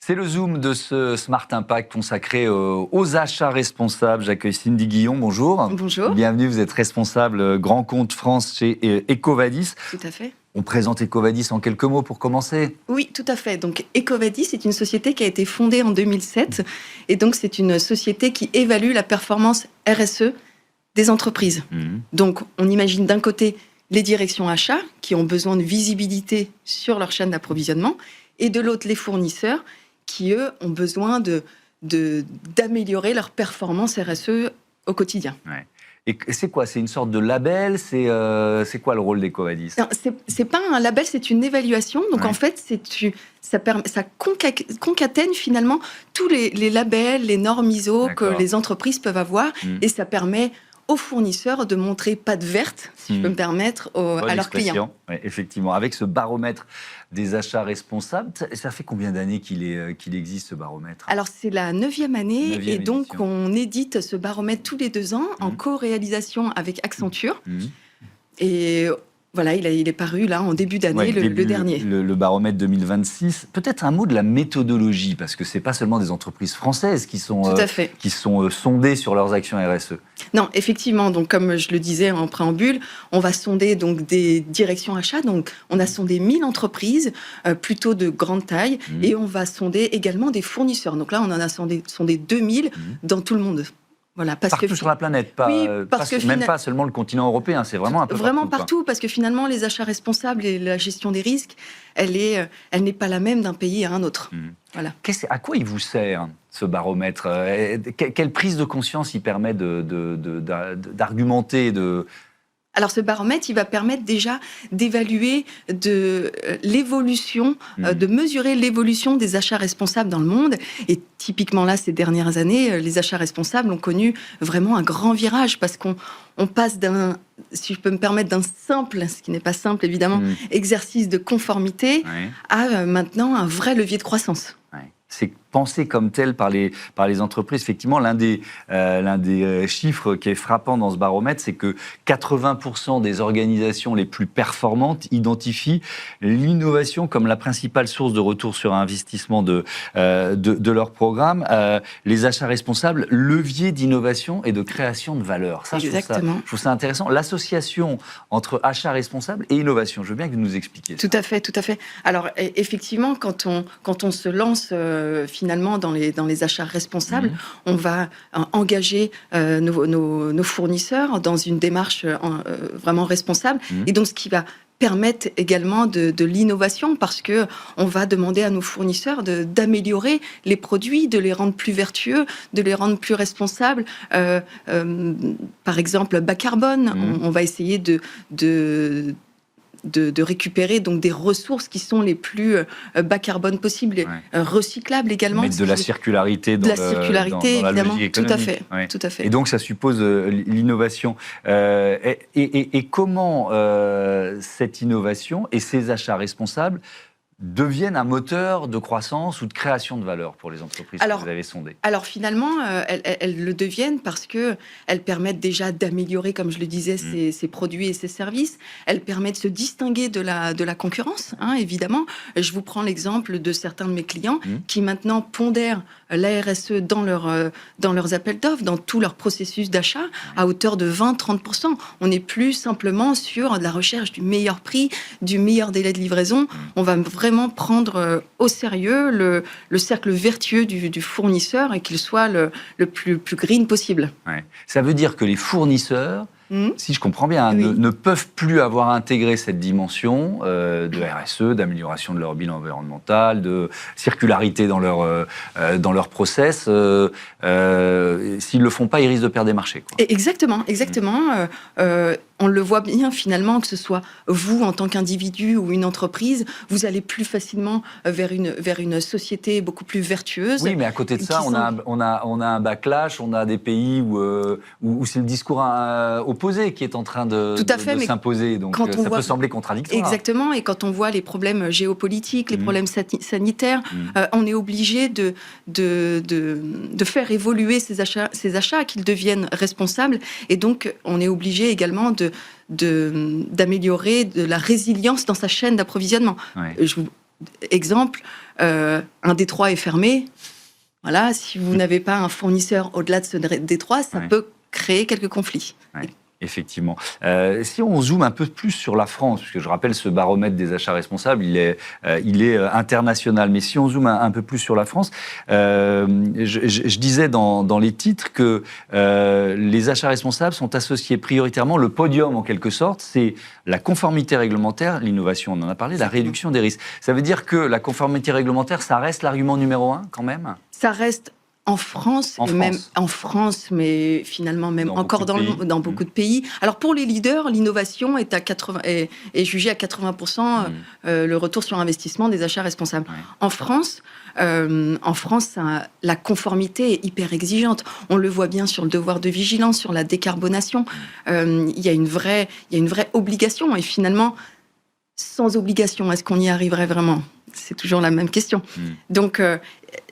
C'est le Zoom de ce Smart Impact consacré aux achats responsables. J'accueille Cindy Guillon, bonjour. Bonjour. Bienvenue, vous êtes responsable grand compte France chez EcoVadis. Tout à fait. On présente EcoVadis en quelques mots pour commencer. Oui, tout à fait. Donc EcoVadis est une société qui a été fondée en 2007 et donc c'est une société qui évalue la performance RSE des entreprises. Donc on imagine d'un côté les directions achats qui ont besoin de visibilité sur leur chaîne d'approvisionnement et de l'autre les fournisseurs qui, eux, ont besoin d'améliorer leur performance RSE au quotidiin. Ouais. Et c'est quoi? C'est une sorte de label? C'est quoi le rôle d'EcoVadis? C'est pas un label, c'est une évaluation. Donc en fait, ça concatène finalement tous les labels, les normes ISO que les entreprises peuvent avoir. Et ça permet aux fournisseurs de montrer patte verte, si je peux me permettre, à leurs clients. Ouais, effectivement, avec ce baromètre des achats responsables, ça fait combien d'années qu'il existe ce baromètre? Alors c'est la 9e année et donc on édite ce baromètre tous les 2 ans en co-réalisation avec Accenture. Et voilà, il est paru là en début d'année, le dernier. Le baromètre 2026. Peut-être un mot de la méthodologie, parce que c'est pas seulement des entreprises françaises qui sont sondées sur leurs actions RSE. Non, effectivement. Donc comme je le disais en préambule, on va sonder donc des directions achats. Donc on a sondé 1000 entreprises, plutôt de grande taille, et on va sonder également des fournisseurs. Donc là, on en a sondé 2000 dans tout le monde. Voilà, partout sur la planète, même pas seulement le continent européen, c'est vraiment un peu partout, parce que finalement, les achats responsables et la gestion des risques, elle n'est pas la même d'un pays à un autre. Voilà. À quoi il vous sert, ce baromètre? Quelle prise de conscience il permet d'argumenter Alors ce baromètre, il va permettre déjà d'évaluer l'évolution, de mesurer l'évolution des achats responsables dans le monde. Et typiquement là, ces dernières années, les achats responsables ont connu vraiment un grand virage parce qu'on passe si je peux me permettre, d'un simple, ce qui n'est pas simple évidemment, exercice de conformité à maintenant un vrai levier de croissance. C'est pensé comme tel par les entreprises. Effectivement, l'un des chiffres qui est frappant dans ce baromètre, c'est que 80% des organisations les plus performantes identifient l'innovation comme la principale source de retour sur investissement de leur programme. Les achats responsables, levier d'innovation et de création de valeur. Ça, je trouve ça intéressant. L'association entre achats responsables et innovation. Je veux bien que vous nous expliquiez ça. Tout à fait. Alors, effectivement, quand on se lance finalement dans les achats responsables, on va engager nos fournisseurs dans une démarche vraiment responsable. Et donc, ce qui va permettre également de l'innovation parce que on va demander à nos fournisseurs d'améliorer les produits, de les rendre plus vertueux, de les rendre plus responsables. Par exemple, bas carbone, on va essayer de récupérer donc des ressources qui sont les plus bas carbone possibles, recyclables également. Mettre de la circularité dans la logique économique. Tout à fait. Et donc ça suppose l'innovation. Et comment cette innovation et ces achats responsables deviennent un moteur de croissance ou de création de valeur pour les entreprises que vous avez sondées? Alors finalement, elles le deviennent parce qu'elles permettent déjà d'améliorer, comme je le disais, ces produits et ces services. Elles permettent de se distinguer de la concurrence, évidemment. Je vous prends l'exemple de certains de mes clients qui maintenant pondèrent la RSE dans leurs appels d'offres, dans tout leur processus d'achat, à hauteur de 20-30%. On n'est plus simplement sur la recherche du meilleur prix, du meilleur délai de livraison. On va vraiment prendre au sérieux le cercle vertueux du fournisseur et qu'il soit le plus green possible. Ça veut dire que les fournisseurs, si je comprends bien, ne peuvent plus avoir intégré cette dimension de RSE, d'amélioration de leur bilan environnemental, de circularité dans leur process. S'ils ne le font pas, ils risquent de perdre des marchés. Exactement. On le voit bien finalement, que ce soit vous en tant qu'individu ou une entreprise, vous allez plus facilement vers une société beaucoup plus vertueuse. Oui, mais à côté de ça, on a un backlash, on a des pays où c'est le discours opposé qui est en train de s'imposer. Donc ça peut sembler contradictoire. Exactement, et quand on voit les problèmes géopolitiques, les problèmes sanitaires, on est obligé de faire évoluer ces achats, qu'ils deviennent responsables, et donc on est obligé également d'améliorer de la résilience dans sa chaîne d'approvisionnement. exemple, un détroit est fermé. Voilà, si vous n'avez pas un fournisseur au-delà de ce détroit, ça peut créer quelques conflits. Ouais. Effectivement. Si on zoome un peu plus sur la France, puisque je rappelle ce baromètre des achats responsables, il est international, mais si on zoome un peu plus sur la France, je disais dans les titres que les achats responsables sont associés prioritairement, le podium en quelque sorte, c'est la conformité réglementaire, l'innovation, on en a parlé, la réduction des risques. Ça veut dire que la conformité réglementaire, ça reste l'argument numéro 1 quand même ? Ça reste en France, mais finalement même encore dans beaucoup de pays. Alors pour les leaders, l'innovation est jugée à 80% le retour sur investissement des achats responsables. Ouais. En France, la conformité est hyper exigeante. On le voit bien sur le devoir de vigilance, sur la décarbonation. Il y a une vraie obligation. Et finalement, sans obligation, est-ce qu'on y arriverait vraiment ? C'est toujours la même question. Donc,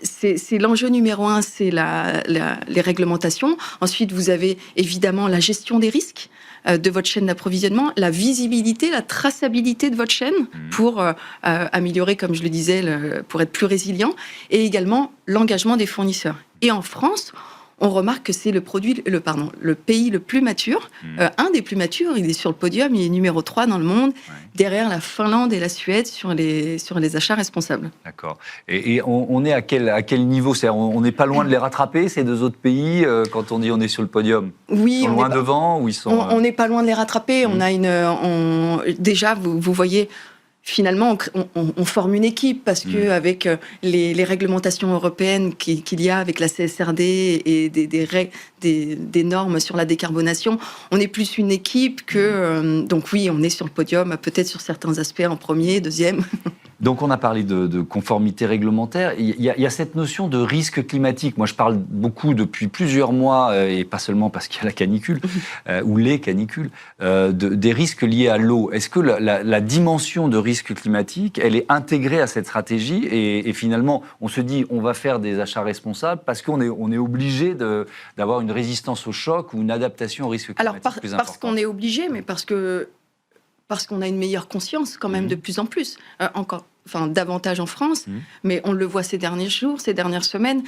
c'est l'enjeu numéro 1, c'est les réglementations. Ensuite, vous avez évidemment la gestion des risques de votre chaîne d'approvisionnement, la visibilité, la traçabilité de votre chaîne pour améliorer, comme je le disais, pour être plus résilient, et également l'engagement des fournisseurs. Et en France, on remarque que c'est le pays le plus mature, un des plus matures, il est sur le podium, il est numéro 3 dans le monde, derrière la Finlande et la Suède sur les achats responsables. D'accord. Et on est à quel niveau ? C'est-à-dire, on n'est pas loin de les rattraper, ces deux autres pays, quand on dit on est sur le podium ? Oui, ils sont loin devant ou ils sont... On n'est pas loin de les rattraper. Déjà, vous voyez... Finalement, on forme une équipe parce que avec les réglementations européennes qu'il y a avec la CSRD et des normes sur la décarbonation, on est plus une équipe que... donc oui, on est sur le podium, peut-être sur certains aspects en premier, deuxième. Donc on a parlé de conformité réglementaire. Il y a cette notion de risque climatique. Moi, je parle beaucoup depuis plusieurs mois, et pas seulement parce qu'il y a la canicule, ou les canicules, des risques liés à l'eau. Est-ce que la dimension de risque climatique, elle est intégrée à cette stratégie et finalement, on se dit, on va faire des achats responsables parce qu'on est obligé d'avoir une résistance au choc ou une adaptation au risque climatique plus importante. Parce qu'on est obligé, mais parce qu'on a une meilleure conscience quand même de plus en plus. Davantage en France, mais on le voit ces derniers jours, ces dernières semaines,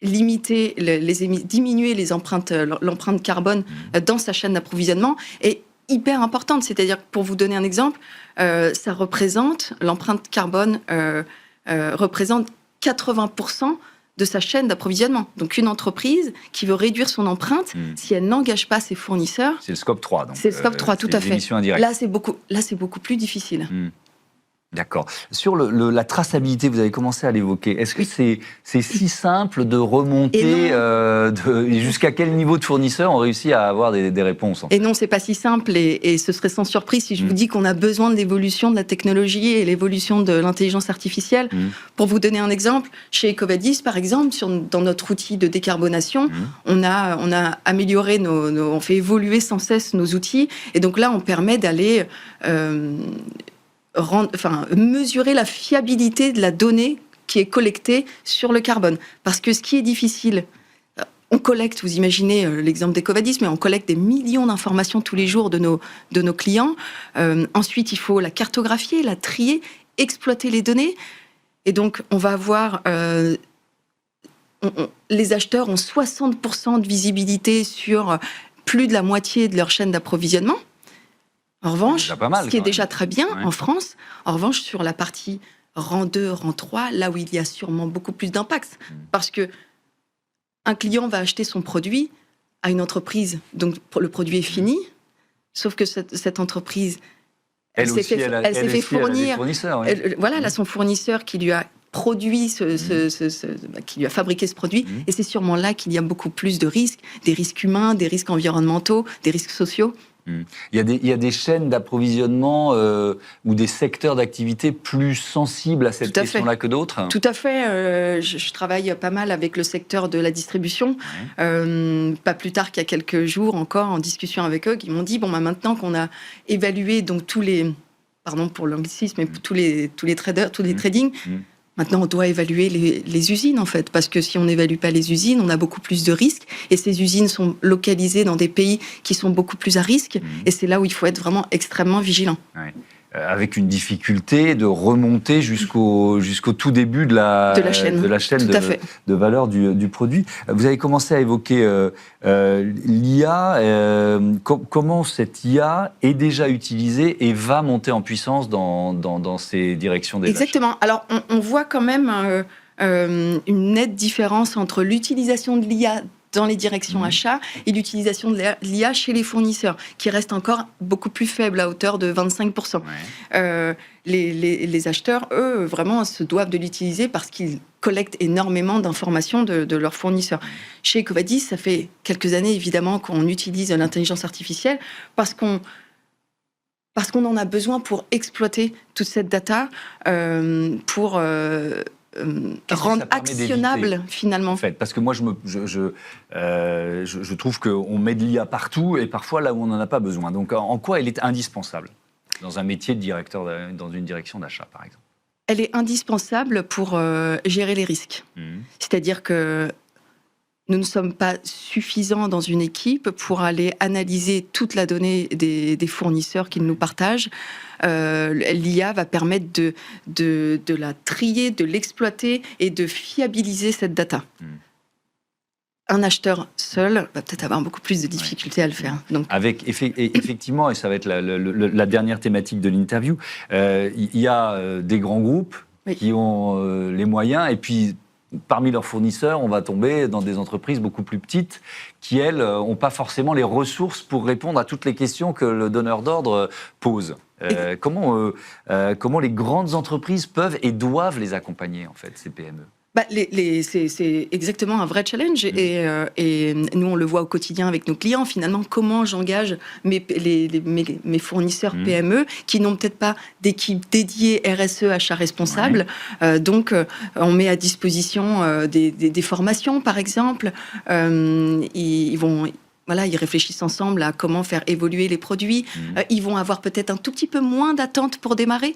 diminuer l'empreinte carbone dans sa chaîne d'approvisionnement est hyper importante. C'est-à-dire, pour vous donner un exemple, l'empreinte carbone représente 80% de sa chaîne d'approvisionnement. Donc une entreprise qui veut réduire son empreinte, si elle n'engage pas ses fournisseurs... C'est le scope 3. Donc, c'est le scope 3, tout à fait. Là, c'est beaucoup plus difficile. D'accord. Sur la traçabilité, vous avez commencé à l'évoquer. Est-ce que c'est si simple de remonter jusqu'à quel niveau de fournisseur on réussit à avoir des réponses Et non, c'est pas si simple et ce serait sans surprise si je vous dis qu'on a besoin de l'évolution de la technologie et l'évolution de l'intelligence artificielle. Pour vous donner un exemple, chez Ecovadis, par exemple, dans notre outil de décarbonation, on a amélioré on fait évoluer sans cesse nos outils et donc là, on permet d'aller... mesurer la fiabilité de la donnée qui est collectée sur le carbone. Parce que ce qui est difficile, on collecte, vous imaginez l'exemple d'Ecovadis, mais on collecte des millions d'informations tous les jours de nos clients. Ensuite, il faut la cartographier, la trier, exploiter les données. Et donc, on va avoir... les acheteurs ont 60% de visibilité sur plus de la moitié de leur chaîne d'approvisionnement. En revanche, ce qui est déjà très bien en France, en revanche, sur la partie rang 2, rang 3, là où il y a sûrement beaucoup plus d'impact. Parce que un client va acheter son produit à une entreprise, donc le produit est fini, sauf que cette entreprise, elle s'est fait fournir. Elle a son fournisseur qui lui a produit, qui lui a fabriqué ce produit, et c'est sûrement là qu'il y a beaucoup plus de risques, des risques humains, des risques environnementaux, des risques sociaux. Il y a des chaînes d'approvisionnement ou des secteurs d'activité plus sensibles à cette question-là que d'autres ? Tout à fait. Je travaille pas mal avec le secteur de la distribution. Pas plus tard qu'il y a quelques jours encore, en discussion avec eux, qui m'ont dit, maintenant qu'on a évalué donc tous les... Pardon pour l'anglicisme, mais tous les traders, tous les tradings... Maintenant, on doit évaluer les usines, en fait, parce que si on n'évalue pas les usines, on a beaucoup plus de risques, et ces usines sont localisées dans des pays qui sont beaucoup plus à risque, et c'est là où il faut être vraiment extrêmement vigilant. Ouais. avec une difficulté de remonter jusqu'au tout début de la chaîne de valeur du produit. Vous avez commencé à évoquer l'IA. Comment cette IA est déjà utilisée et va monter en puissance dans ces directions des achats? Exactement. Alors, on voit quand même une nette différence entre l'utilisation de l'IA dans les directions achats et l'utilisation de l'IA chez les fournisseurs, qui reste encore beaucoup plus faible, à hauteur de 25%. Ouais. Les acheteurs, eux, vraiment se doivent de l'utiliser parce qu'ils collectent énormément d'informations de leurs fournisseurs. Chez EcoVadis, ça fait quelques années, évidemment, qu'on utilise l'intelligence artificielle parce qu'on en a besoin pour exploiter toute cette data, pour rendre actionnable finalement. En fait, parce que moi, je trouve qu'on met de l'IA partout et parfois là où on n'en a pas besoin. Donc, en quoi elle est indispensable dans un métier de directeur, dans une direction d'achat, par exemple? Elle est indispensable pour gérer les risques. C'est-à-dire que nous ne sommes pas suffisants dans une équipe pour aller analyser toute la donnée des fournisseurs qu'ils nous partagent. L'IA va permettre de la trier, de l'exploiter et de fiabiliser cette data. Un acheteur seul va peut-être avoir beaucoup plus de difficultés à le faire. Donc, effectivement, et ça va être la dernière thématique de l'interview, il y a des grands groupes qui ont les moyens, et puis parmi leurs fournisseurs, on va tomber dans des entreprises beaucoup plus petites qui, elles, n'ont pas forcément les ressources pour répondre à toutes les questions que le donneur d'ordre pose. Comment les grandes entreprises peuvent et doivent les accompagner, en fait, ces PME? C'est exactement un vrai challenge et nous on le voit au quotidien avec nos clients. Finalement, comment j'engage mes fournisseurs PME qui n'ont peut-être pas d'équipe dédiée RSE achat responsable. Donc on met à disposition des formations par exemple. Ils réfléchissent ensemble à comment faire évoluer les produits. Ils vont avoir peut-être un tout petit peu moins d'attente pour démarrer.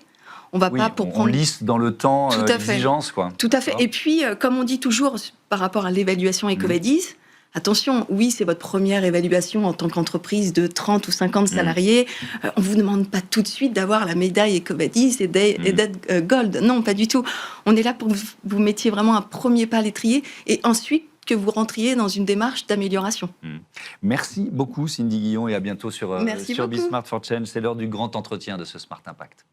On lisse dans le temps l'exigence, quoi. Tout à fait. Et puis, comme on dit toujours par rapport à l'évaluation EcoVadis, attention, oui, c'est votre première évaluation en tant qu'entreprise de 30 ou 50 salariés. On ne vous demande pas tout de suite d'avoir la médaille EcoVadis et d'être Gold. Non, pas du tout. On est là pour que vous mettiez vraiment un premier pas à l'étrier et ensuite que vous rentriez dans une démarche d'amélioration. Merci beaucoup, Cindy Guillon, et à bientôt sur Be Smart for Change. C'est l'heure du grand entretien de ce Smart Impact.